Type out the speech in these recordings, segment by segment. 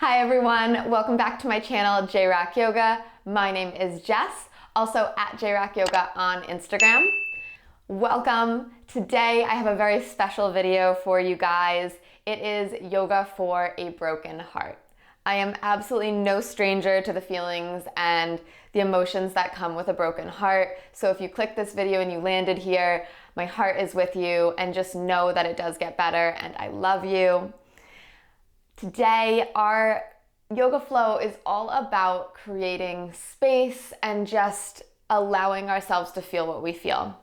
Hi everyone, welcome back to my channel, JRock Yoga. My name is Jess, also at JRock Yoga on Instagram. Welcome. Today I have a very special video for you guys. It is yoga for a broken heart. I am absolutely no stranger to the feelings and the emotions that come with a broken heart. So if you clicked this video and you landed here, my heart is with you, and just know that it does get better and I love you. Today, our yoga flow is all about creating space and just allowing ourselves to feel what we feel.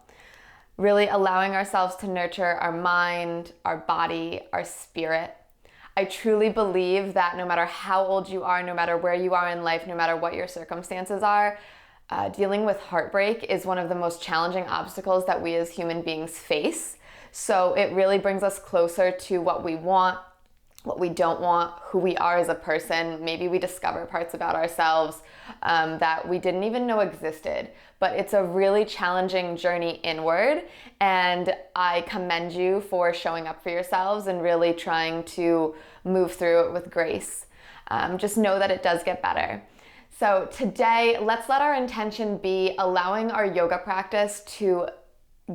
Really allowing ourselves to nurture our mind, our body, our spirit. I truly believe that no matter how old you are, no matter where you are in life, no matter what your circumstances are, dealing with heartbreak is one of the most challenging obstacles that we as human beings face. So it really brings us closer to what we want, what we don't want, who we are as a person. Maybe we discover parts about ourselves that we didn't even know existed. But it's a really challenging journey inward, and I commend you for showing up for yourselves and really trying to move through it with grace. Just know that it does get better. So today, let's let our intention be allowing our yoga practice to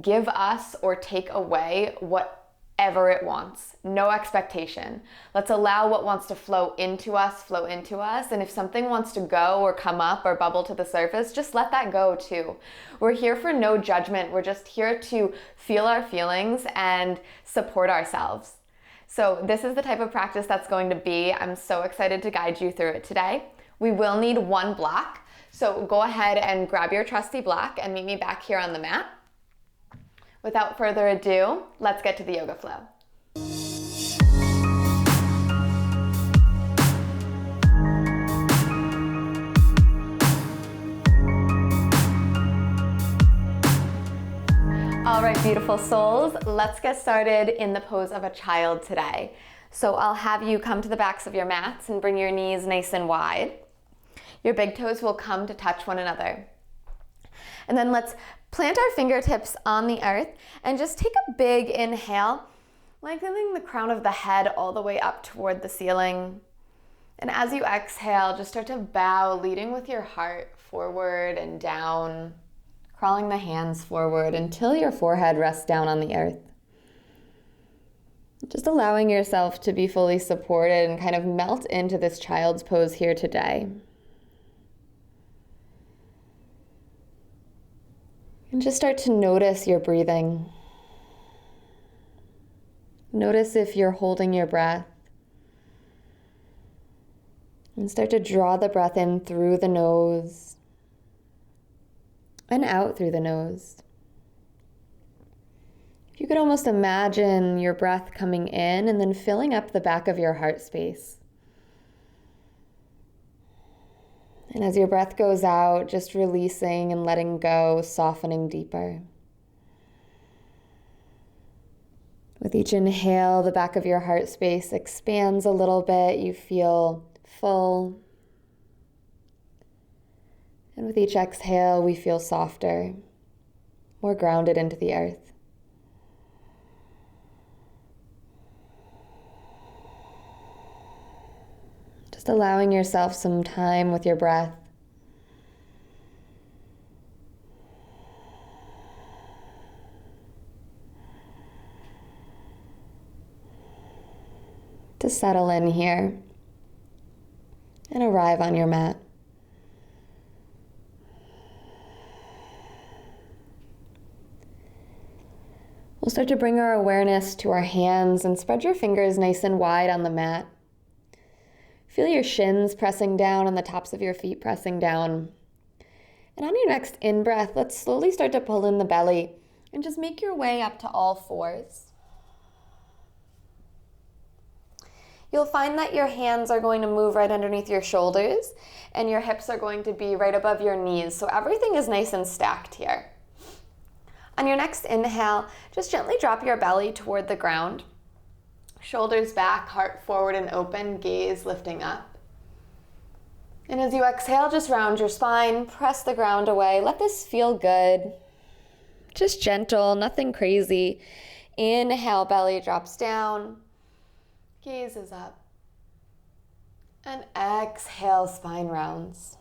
give us or take away whatever it wants. No expectation. Let's allow what wants to flow into us. And if something wants to go or come up or bubble to the surface, just let that go too. We're here for no judgment. We're just here to feel our feelings and support ourselves. So this is the type of practice that's going to be. I'm so excited to guide you through it today. We will need one block. So go ahead and grab your trusty block and meet me back here on the mat. Without further ado, let's get to the yoga flow. All right, beautiful souls, let's get started in the pose of a child today. So I'll have you come to the backs of your mats and bring your knees nice and wide. Your big toes will come to touch one another. And then let's plant our fingertips on the earth and just take a big inhale, lengthening the crown of the head all the way up toward the ceiling. And as you exhale, just start to bow, leading with your heart forward and down, crawling the hands forward until your forehead rests down on the earth. Just allowing yourself to be fully supported and kind of melt into this child's pose here today. And just start to notice your breathing. Notice if you're holding your breath. And start to draw the breath in through the nose and out through the nose. If you could almost imagine your breath coming in and then filling up the back of your heart space. And as your breath goes out, just releasing and letting go, softening deeper. With each inhale, the back of your heart space expands a little bit. You feel full. And with each exhale, we feel softer, more grounded into the earth. Just allowing yourself some time with your breath. To settle in here and arrive on your mat. We'll start to bring our awareness to our hands and spread your fingers nice and wide on the mat. Feel your shins pressing down and the tops of your feet pressing down. And on your next in-breath, let's slowly start to pull in the belly and just make your way up to all fours. You'll find that your hands are going to move right underneath your shoulders and your hips are going to be right above your knees. So everything is nice and stacked here. On your next inhale, just gently drop your belly toward the ground. Shoulders back, heart forward and open, gaze lifting up. And as you exhale, just round your spine, press the ground away. Let this feel good. Just gentle, nothing crazy. Inhale, belly drops down. Gaze is up. And exhale, spine rounds.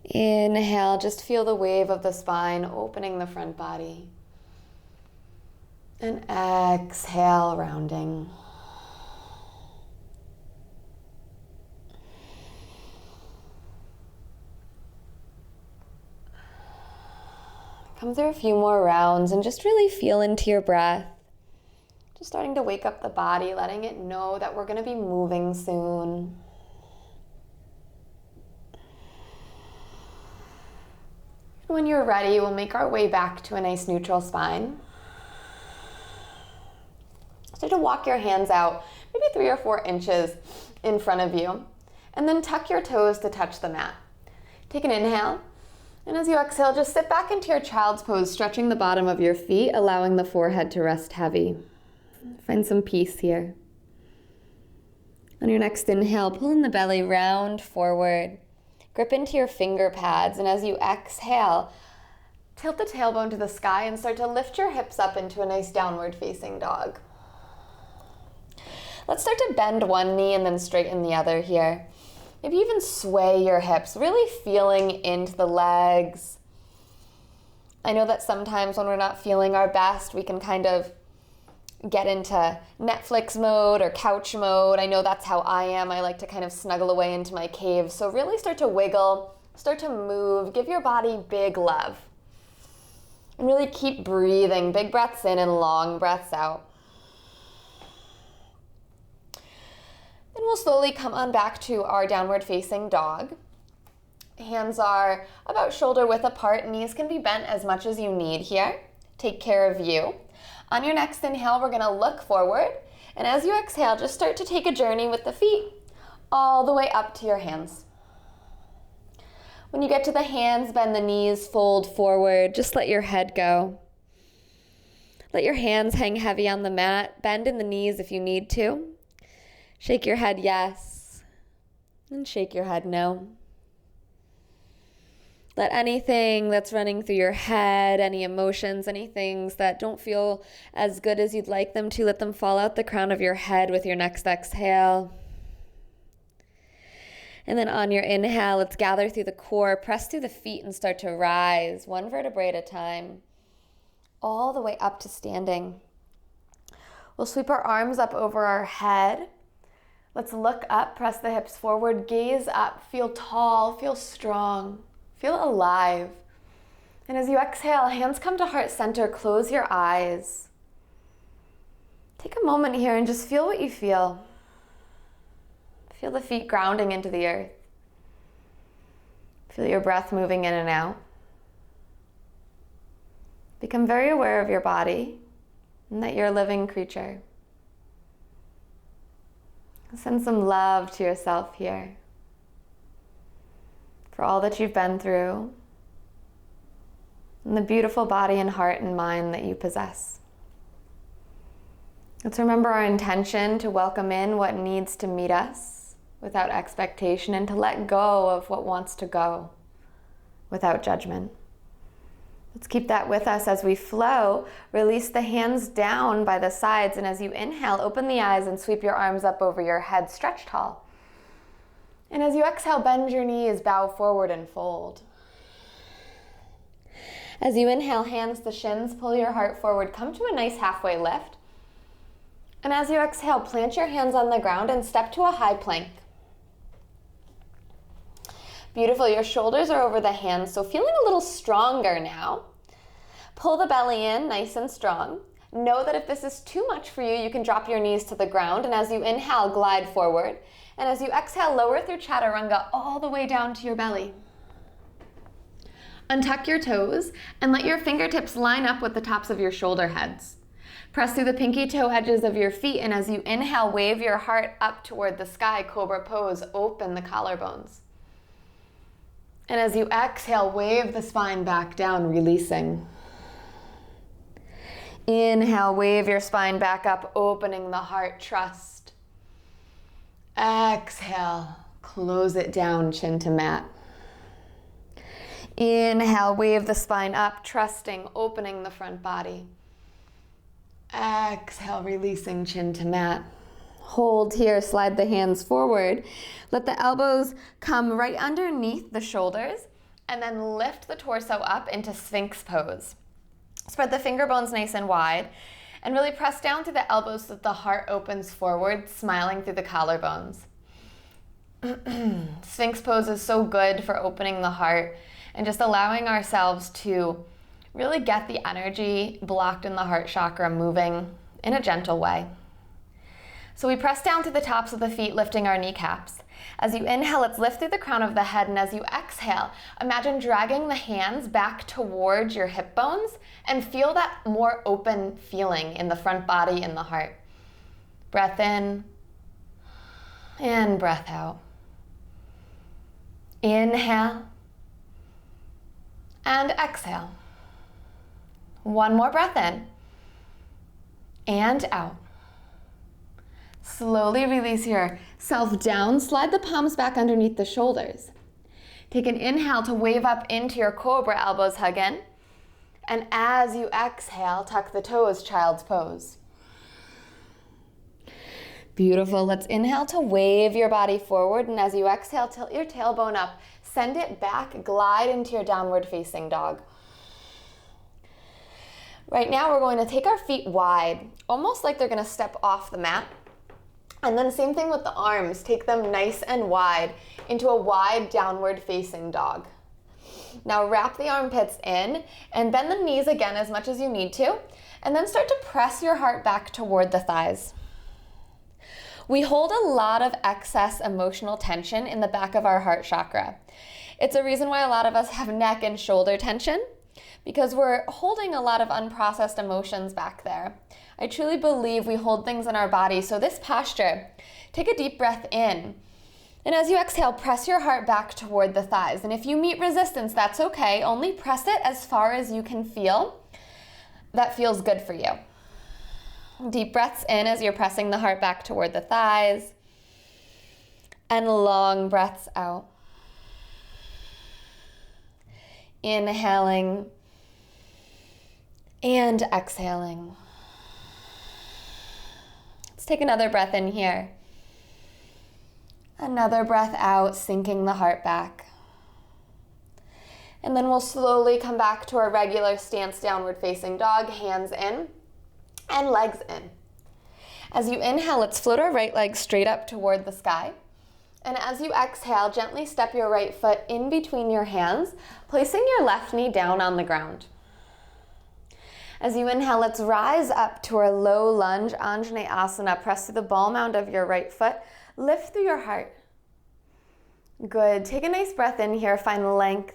Inhale, just feel the wave of the spine opening the front body. And exhale, rounding. Come through a few more rounds and just really feel into your breath. Just starting to wake up the body, letting it know that we're going to be moving soon. When you're ready, we'll make our way back to a nice neutral spine. Start to walk your hands out, maybe 3 or 4 inches in front of you, and then tuck your toes to touch the mat. Take an inhale. And as you exhale, just sit back into your child's pose, stretching the bottom of your feet, allowing the forehead to rest heavy. Find some peace here. On your next inhale, pull in the belly, round forward. Grip into your finger pads, and as you exhale, tilt the tailbone to the sky and start to lift your hips up into a nice downward facing dog. Let's start to bend one knee and then straighten the other here. Maybe even sway your hips, really feeling into the legs. I know that sometimes when we're not feeling our best, we can kind of get into Netflix mode or couch mode. I know that's how I am. I like to kind of snuggle away into my cave. So really start to wiggle, start to move, give your body big love. And really keep breathing, big breaths in and long breaths out. Then we'll slowly come on back to our downward facing dog. Hands are about shoulder width apart. Knees can be bent as much as you need here. Take care of you. On your next inhale, we're going to look forward. And as you exhale, just start to take a journey with the feet all the way up to your hands. When you get to the hands, bend the knees, fold forward. Just let your head go. Let your hands hang heavy on the mat. Bend in the knees if you need to. Shake your head yes, and shake your head no. Let anything that's running through your head, any emotions, any things that don't feel as good as you'd like them to, let them fall out the crown of your head with your next exhale. And then on your inhale, let's gather through the core, press through the feet and start to rise, one vertebrae at a time, all the way up to standing. We'll sweep our arms up over our head. Let's look up, press the hips forward, gaze up, feel tall, feel strong, feel alive. And as you exhale, hands come to heart center, close your eyes. Take a moment here and just feel what you feel. Feel the feet grounding into the earth. Feel your breath moving in and out. Become very aware of your body and that you're a living creature. Send some love to yourself here for all that you've been through and the beautiful body and heart and mind that you possess. Let's remember our intention to welcome in what needs to meet us without expectation and to let go of what wants to go without judgment. Let's keep that with us as we flow. Release the hands down by the sides, and as you inhale, open the eyes and sweep your arms up over your head, stretch tall. And as you exhale, bend your knees, bow forward and fold. As you inhale, hands to shins, pull your heart forward, come to a nice halfway lift. And as you exhale, plant your hands on the ground and step to a high plank. Beautiful, your shoulders are over the hands, so feeling a little stronger now. Pull the belly in, nice and strong. Know that if this is too much for you, you can drop your knees to the ground, and as you inhale, glide forward. And as you exhale, lower through chaturanga all the way down to your belly. Untuck your toes and let your fingertips line up with the tops of your shoulder heads. Press through the pinky toe edges of your feet, and as you inhale, wave your heart up toward the sky, cobra pose, open the collarbones. And as you exhale, wave the spine back down, releasing. Inhale, wave your spine back up, opening the heart, trust. Exhale, close it down, chin to mat. Inhale, wave the spine up, trusting, opening the front body. Exhale, releasing, chin to mat. Hold here, slide the hands forward. Let the elbows come right underneath the shoulders, and then lift the torso up into Sphinx pose. Spread the finger bones nice and wide, and really press down through the elbows so that the heart opens forward, smiling through the collarbones. Sphinx pose is so good for opening the heart and just allowing ourselves to really get the energy blocked in the heart chakra moving in a gentle way. So we press down to the tops of the feet, lifting our kneecaps. As you inhale, let's lift through the crown of the head, and as you exhale, imagine dragging the hands back towards your hip bones and feel that more open feeling in the front body and the heart. Breath in and breath out. Inhale and exhale. One more breath in and out. Slowly release yourself down. Slide the palms back underneath the shoulders. Take an inhale to wave up into your cobra, elbows hug in. And as you exhale, tuck the toes, child's pose. Beautiful. Let's inhale to wave your body forward. And as you exhale, tilt your tailbone up. Send it back, glide into your downward facing dog. Right now, we're going to take our feet wide, almost like they're going to step off the mat. And then same thing with the arms. Take them nice and wide into a wide downward facing dog. Now wrap the armpits in and bend the knees again as much as you need to. And then start to press your heart back toward the thighs. We hold a lot of excess emotional tension in the back of our heart chakra. It's a reason why a lot of us have neck and shoulder tension, because we're holding a lot of unprocessed emotions back there. I truly believe we hold things in our body. So this posture, take a deep breath in. And as you exhale, press your heart back toward the thighs. And if you meet resistance, that's okay. Only press it as far as you can feel. That feels good for you. Deep breaths in as you're pressing the heart back toward the thighs. And long breaths out. Inhaling and exhaling. Let's take another breath in here. Another breath out, sinking the heart back. And then we'll slowly come back to our regular stance, downward facing dog, hands in and legs in. As you inhale, let's float our right leg straight up toward the sky. And as you exhale, gently step your right foot in between your hands, placing your left knee down on the ground. As you inhale, let's rise up to our low lunge, Anjaneyasana. Press through the ball mound of your right foot. Lift through your heart. Good. Take a nice breath in here, find length.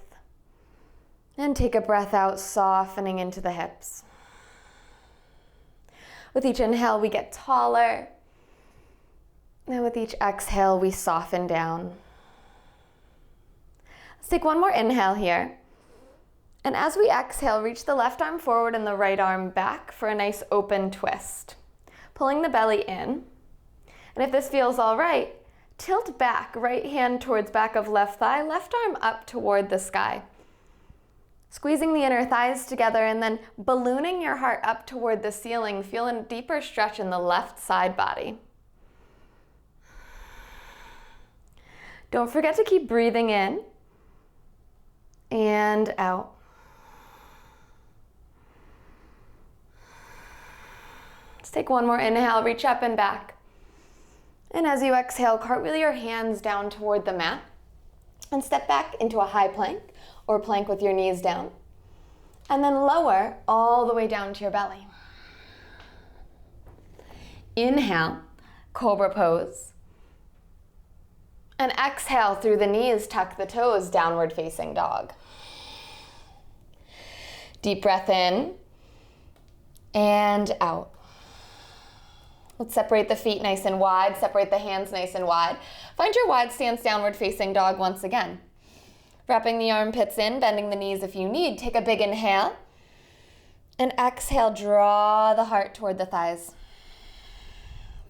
And take a breath out, softening into the hips. With each inhale, we get taller. And with each exhale, we soften down. Let's take one more inhale here. And as we exhale, reach the left arm forward and the right arm back for a nice open twist. Pulling the belly in. And if this feels all right, tilt back, right hand towards back of left thigh, left arm up toward the sky. Squeezing the inner thighs together and then ballooning your heart up toward the ceiling. Feel a deeper stretch in the left side body. Don't forget to keep breathing in and out. Let's take one more inhale, reach up and back. And as you exhale, cartwheel your hands down toward the mat and step back into a high plank or plank with your knees down. And then lower all the way down to your belly. Inhale, cobra pose. And exhale through the knees, tuck the toes, downward facing dog. Deep breath in and out. Let's separate the feet nice and wide, separate the hands nice and wide. Find your wide stance, downward facing dog once again. Wrapping the armpits in, bending the knees if you need. Take a big inhale. And exhale, draw the heart toward the thighs.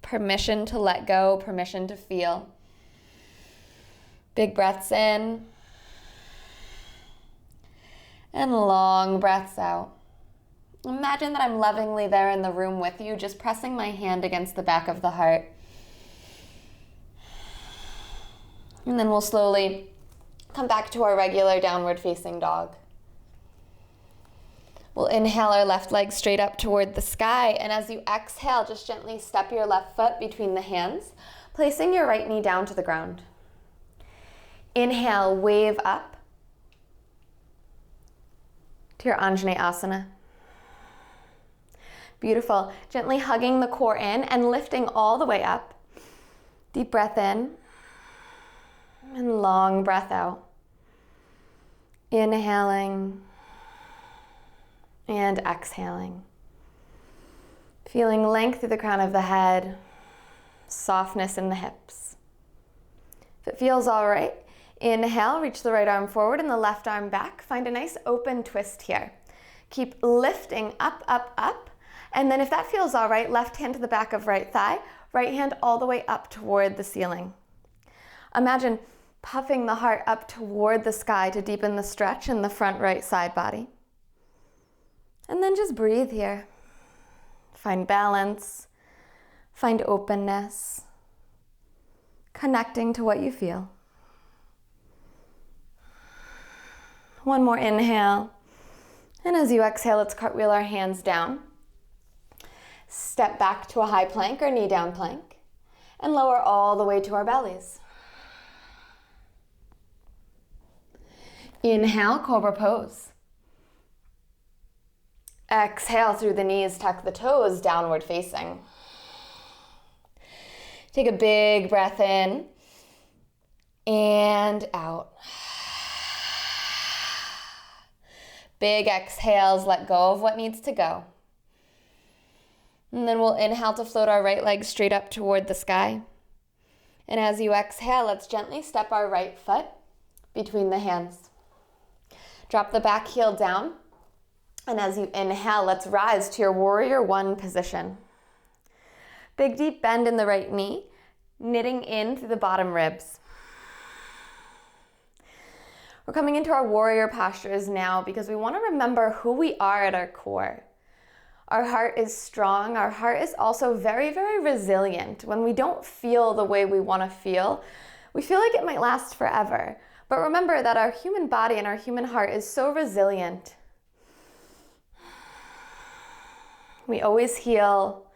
Permission to let go, permission to feel. Big breaths in. And long breaths out. Imagine that I'm lovingly there in the room with you, just pressing my hand against the back of the heart. And then we'll slowly come back to our regular downward facing dog. We'll inhale our left leg straight up toward the sky, and as you exhale, just gently step your left foot between the hands, placing your right knee down to the ground. Inhale, wave up to your Anjaneyasana. Beautiful. Gently hugging the core in and lifting all the way up. Deep breath in and long breath out. Inhaling and exhaling. Feeling length through the crown of the head, softness in the hips. If it feels all right, inhale, reach the right arm forward and the left arm back. Find a nice open twist here. Keep lifting up, up, up. And then if that feels all right, left hand to the back of right thigh, right hand all the way up toward the ceiling. Imagine puffing the heart up toward the sky to deepen the stretch in the front right side body. And then just breathe here. Find balance, find openness, connecting to what you feel. One more inhale. And as you exhale, let's cartwheel our hands down. Step back to a high plank or knee down plank and lower all the way to our bellies. Inhale, cobra pose. Exhale through the knees, tuck the toes, downward facing. Take a big breath in and out. Big exhales, let go of what needs to go. And then we'll inhale to float our right leg straight up toward the sky. And as you exhale, let's gently step our right foot between the hands. Drop the back heel down. And as you inhale, let's rise to your warrior one position. Big deep bend in the right knee, knitting in through the bottom ribs. We're coming into our warrior postures now because we want to remember who we are at our core. Our heart is strong. Our heart is also very, very resilient. When we don't feel the way we want to feel, we feel like it might last forever. But remember that our human body and our human heart is so resilient. We always heal,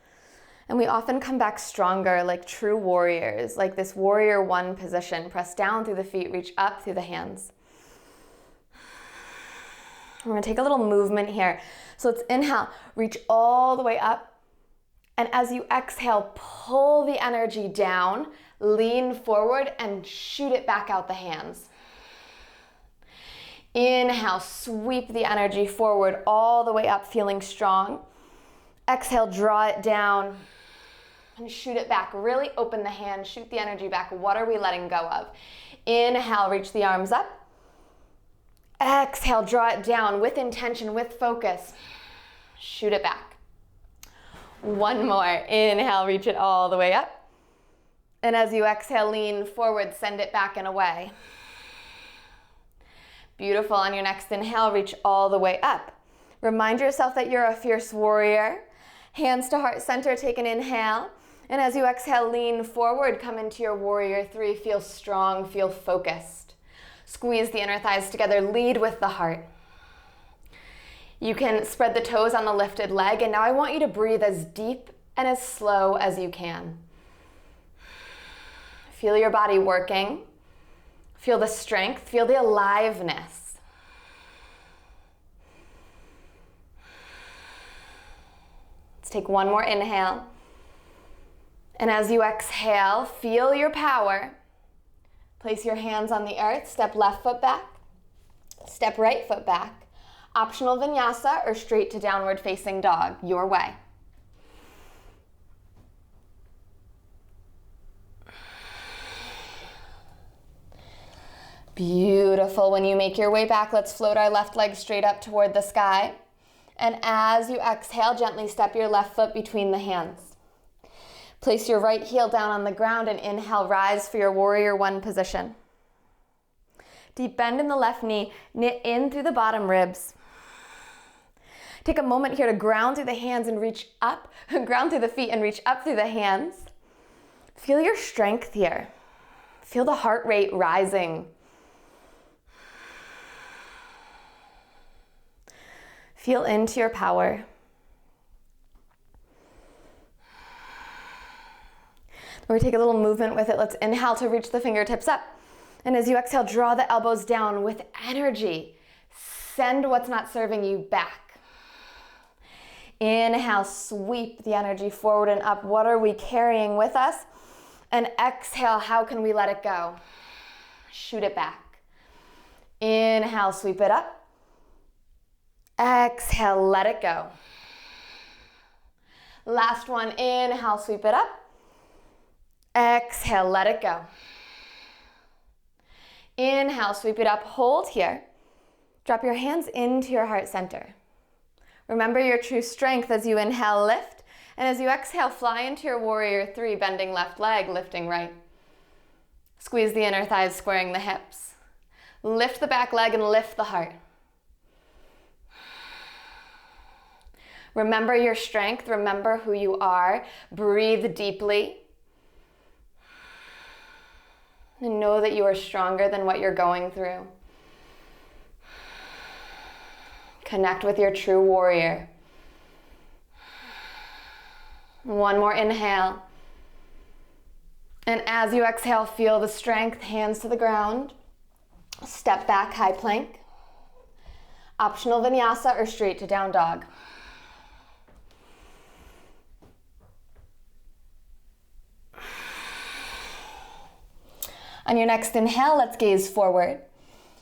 and we often come back stronger like true warriors, like this warrior one position. Press down through the feet, reach up through the hands. We're going to take a little movement here. So let's inhale, reach all the way up. And as you exhale, pull the energy down, lean forward, and shoot it back out the hands. Inhale, sweep the energy forward all the way up, feeling strong. Exhale, draw it down and shoot it back. Really open the hand, shoot the energy back. What are we letting go of? Inhale, reach the arms up. Exhale, draw it down with intention, with focus. Shoot it back. One more. Inhale, reach it all the way up. And as you exhale, lean forward, send it back and away. Beautiful. On your next inhale, reach all the way up. Remind yourself that you're a fierce warrior. Hands to heart center, take an inhale. And as you exhale, lean forward, come into your warrior three. Feel strong, feel focused. Squeeze the inner thighs together, lead with the heart. You can spread the toes on the lifted leg, and now I want you to breathe as deep and as slow as you can. Feel your body working. Feel the strength, feel the aliveness. Let's take one more inhale. And as you exhale, feel your power. Place your hands on the earth, step left foot back, step right foot back. Optional vinyasa or straight to downward facing dog, your way. Beautiful. When you make your way back, let's float our left leg straight up toward the sky. And as you exhale, gently step your left foot between the hands. Place your right heel down on the ground and inhale, rise for your warrior one position. Deep bend in the left knee, knit in through the bottom ribs. Take a moment here to ground through the hands and reach up, ground through the feet and reach up through the hands. Feel your strength here. Feel the heart rate rising. Feel into your power. Or we take a little movement with it. Let's inhale to reach the fingertips up. And as you exhale, draw the elbows down with energy. Send what's not serving you back. Inhale, sweep the energy forward and up. What are we carrying with us? And exhale, how can we let it go? Shoot it back. Inhale, sweep it up. Exhale, let it go. Last one, inhale, sweep it up. Exhale, let it go. Inhale, sweep it up, hold here. Drop your hands into your heart center. Remember your true strength as you inhale, lift. And as you exhale, fly into your warrior three, bending left leg, lifting right. Squeeze the inner thighs, squaring the hips. Lift the back leg and lift the heart. Remember your strength, remember who you are. Breathe deeply. And know that you are stronger than what you're going through. Connect with your true warrior. One more inhale. And as you exhale, feel the strength, hands to the ground. Step back, high plank. Optional vinyasa or straight to down dog. On your next inhale, let's gaze forward.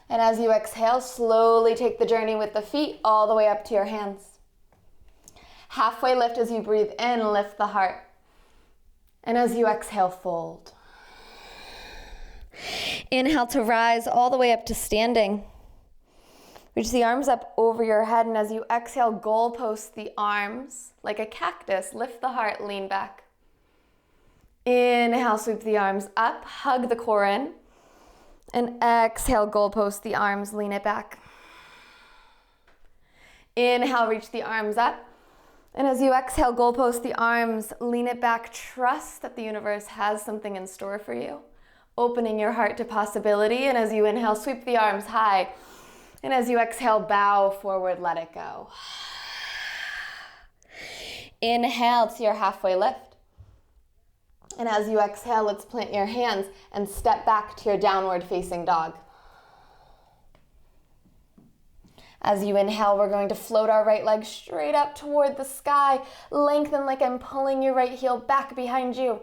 And as you exhale, slowly take the journey with the feet all the way up to your hands. Halfway lift as you breathe in, lift the heart. And as you exhale, fold. Inhale to rise all the way up to standing. Reach the arms up over your head, and as you exhale, goalpost the arms like a cactus. Lift the heart, lean back. Inhale, sweep the arms up, hug the core in. And exhale, goalpost the arms, lean it back. Inhale, reach the arms up. And as you exhale, goalpost the arms, lean it back. Trust that the universe has something in store for you. Opening your heart to possibility. And as you inhale, sweep the arms high. And as you exhale, bow forward, let it go. Inhale to your halfway lift. And as you exhale, let's plant your hands and step back to your downward facing dog. As you inhale, we're going to float our right leg straight up toward the sky. Lengthen like I'm pulling your right heel back behind you.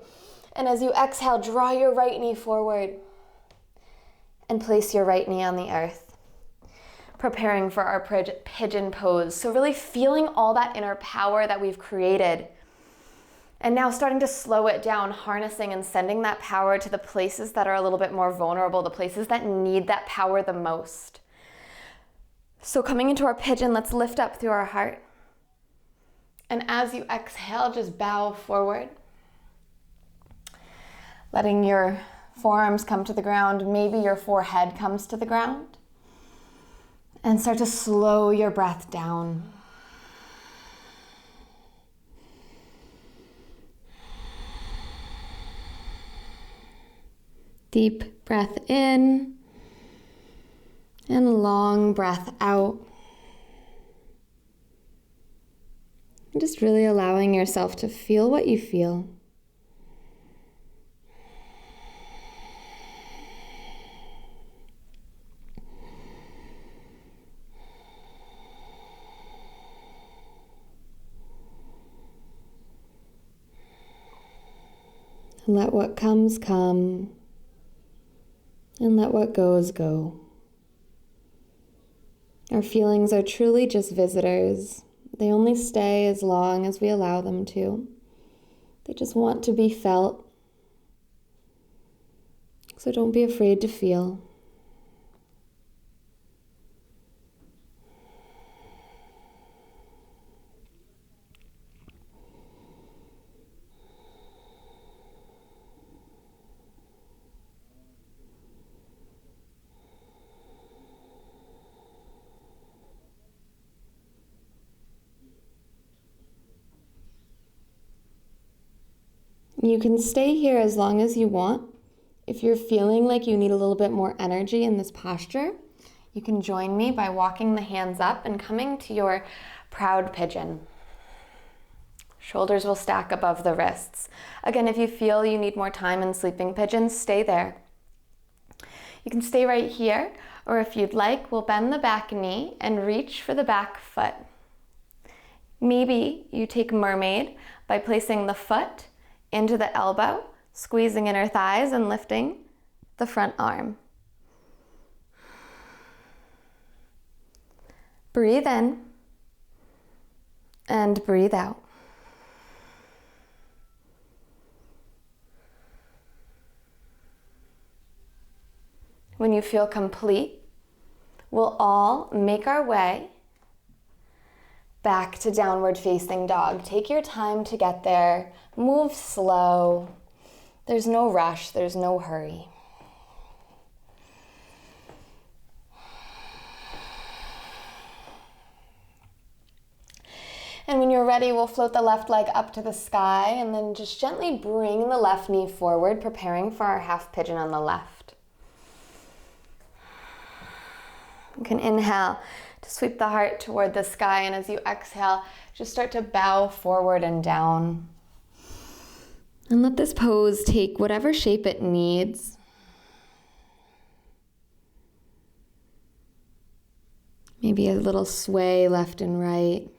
And as you exhale, draw your right knee forward. And place your right knee on the earth. Preparing for our pigeon pose. So really feeling all that inner power that we've created. And now starting to slow it down, harnessing and sending that power to the places that are a little bit more vulnerable, the places that need that power the most. So coming into our pigeon, let's lift up through our heart. And as you exhale, just bow forward. Letting your forearms come to the ground, maybe your forehead comes to the ground. And start to slow your breath down. Deep breath in and long breath out. And just really allowing yourself to feel what you feel. Let what comes come. And let what goes go. Our feelings are truly just visitors. They only stay as long as we allow them to. They just want to be felt. So don't be afraid to feel. You can stay here as long as you want, If you're feeling like you need a little bit more energy in this posture, you can join me by walking the hands up and coming to your proud pigeon. Shoulders will stack above the wrists. Again, if you feel you need more time in sleeping pigeon, stay there. You can stay right here, or if you'd like, we'll bend the back knee and reach for the back foot. Maybe you take mermaid by placing the foot into the elbow, squeezing inner thighs and lifting the front arm. Breathe in and breathe out. When you feel complete, we'll all make our way back to downward facing dog. Take your time to get there. Move slow. There's no rush, there's no hurry. And when you're ready, we'll float the left leg up to the sky and then just gently bring the left knee forward, preparing for our half pigeon on the left. You can inhale to sweep the heart toward the sky, and as you exhale, just start to bow forward and down. And let this pose take whatever shape it needs. Maybe a little sway left and right.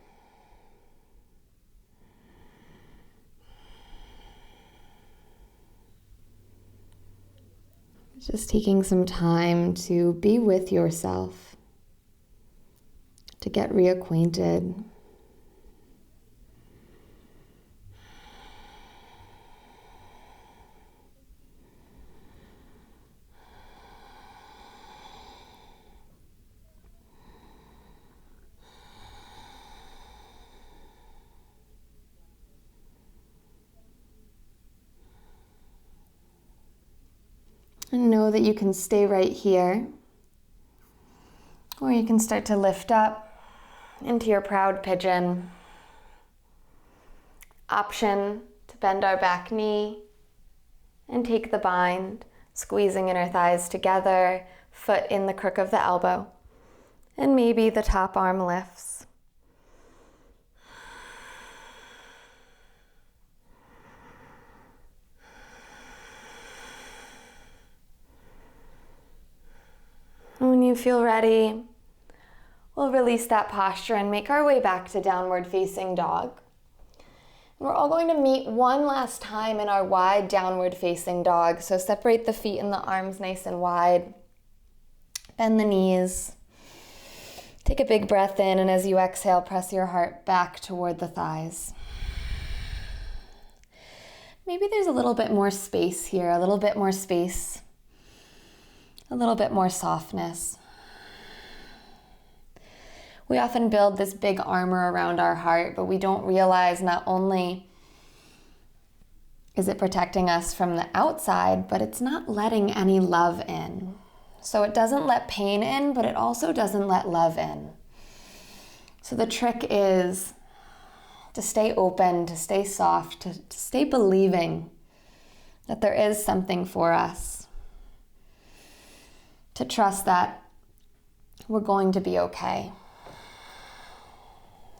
Just taking some time to be with yourself, to get reacquainted. And know that you can stay right here, or you can start to lift up into your proud pigeon. Option to bend our back knee and take the bind, squeezing inner thighs together, foot in the crook of the elbow, and maybe the top arm lifts. And when you feel ready, we'll release that posture and make our way back to downward facing dog. And we're all going to meet one last time in our wide downward facing dog. So separate the feet and the arms nice and wide. Bend the knees. Take a big breath in, and as you exhale, press your heart back toward the thighs. Maybe there's a little bit more space here, a little bit more space. A little bit more softness. We often build this big armor around our heart, but we don't realize not only is it protecting us from the outside, but it's not letting any love in. So it doesn't let pain in, but it also doesn't let love in. So the trick is to stay open, to stay soft, to stay believing that there is something for us. To trust that we're going to be okay.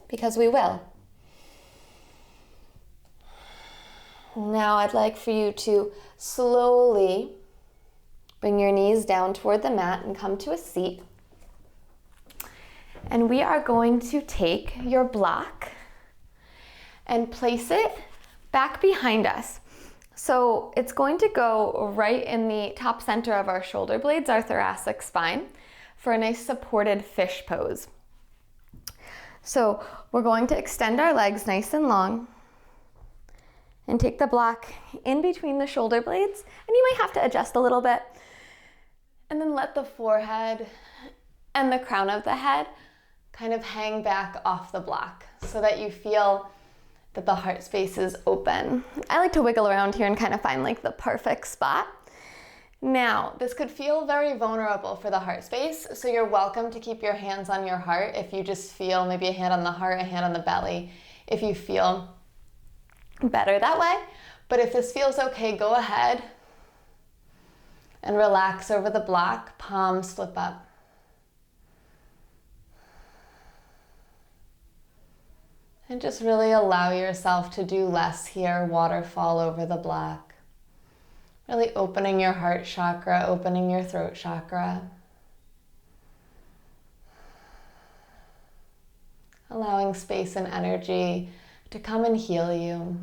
Because we will. Now I'd like for you to slowly bring your knees down toward the mat and come to a seat. And we are going to take your block and place it back behind us. So it's going to go right in the top center of our shoulder blades, our thoracic spine, for a nice supported fish pose. So we're going to extend our legs nice and long and take the block in between the shoulder blades, and you might have to adjust a little bit. And then let the forehead and the crown of the head kind of hang back off the block so that you feel that the heart space is open. I like to wiggle around here and kind of find like the perfect spot. Now, this could feel very vulnerable for the heart space, so you're welcome to keep your hands on your heart if you just feel maybe a hand on the heart, a hand on the belly, if you feel better that way. But if this feels okay, go ahead And relax over the block, palms flip up. And just really allow yourself to do less here, waterfall over the block. Really opening your heart chakra, opening your throat chakra. Allowing space and energy to come and heal you.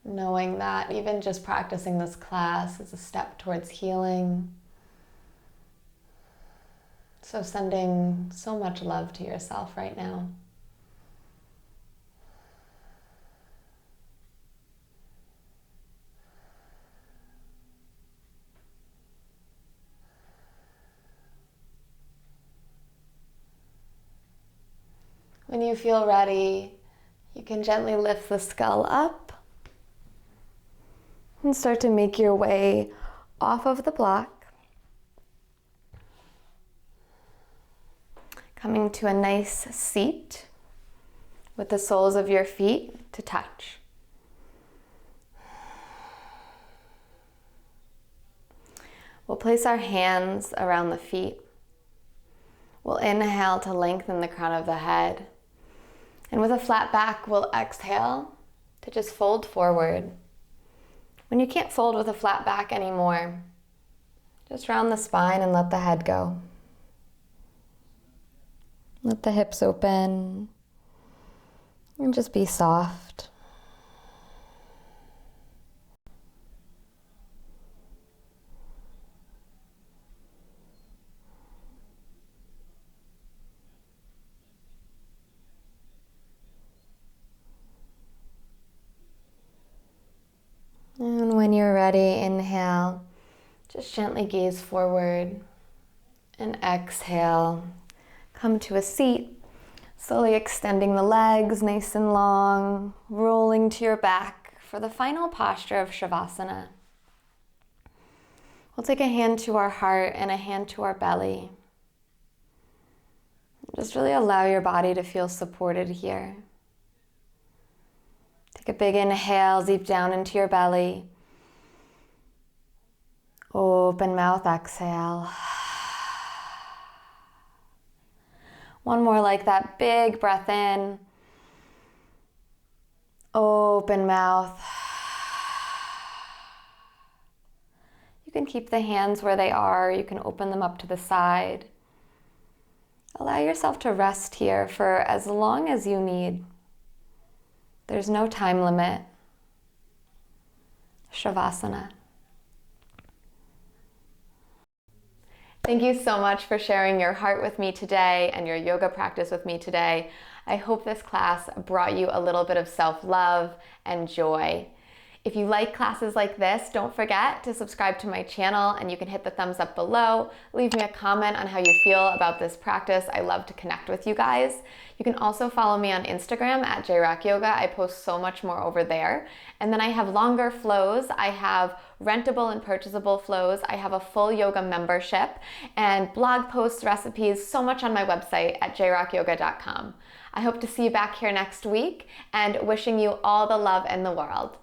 Knowing that even just practicing this class is a step towards healing. So sending so much love to yourself right now. When you feel ready, you can gently lift the skull up and start to make your way off of the block, coming to a nice seat with the soles of your feet to touch. We'll place our hands around the feet. We'll inhale to lengthen the crown of the head. And with a flat back, we'll exhale to just fold forward. When you can't fold with a flat back anymore, just round the spine and let the head go. Let the hips open and just be soft. And when you're ready, inhale, just gently gaze forward, and exhale, come to a seat, slowly extending the legs nice and long, rolling to your back for the final posture of Shavasana. We'll take a hand to our heart and a hand to our belly. Just really allow your body to feel supported here. Take a big inhale deep down into your belly. Open mouth, exhale. One more like that, big breath in. Open mouth. You can keep the hands where they are. You can open them up to the side. Allow yourself to rest here for as long as you need. There's no time limit. Shavasana. Thank you so much for sharing your heart with me today and your yoga practice with me today. I hope this class brought you a little bit of self-love and joy. If you like classes like this, don't forget to subscribe to my channel, and you can hit the thumbs up below. Leave me a comment on how you feel about this practice. I love to connect with you guys. You can also follow me on Instagram at jrockyoga. I post so much more over there. And then I have longer flows. I have rentable and purchasable flows. I have a full yoga membership and blog posts, recipes, so much on my website at jrockyoga.com. I hope to see you back here next week, and wishing you all the love in the world.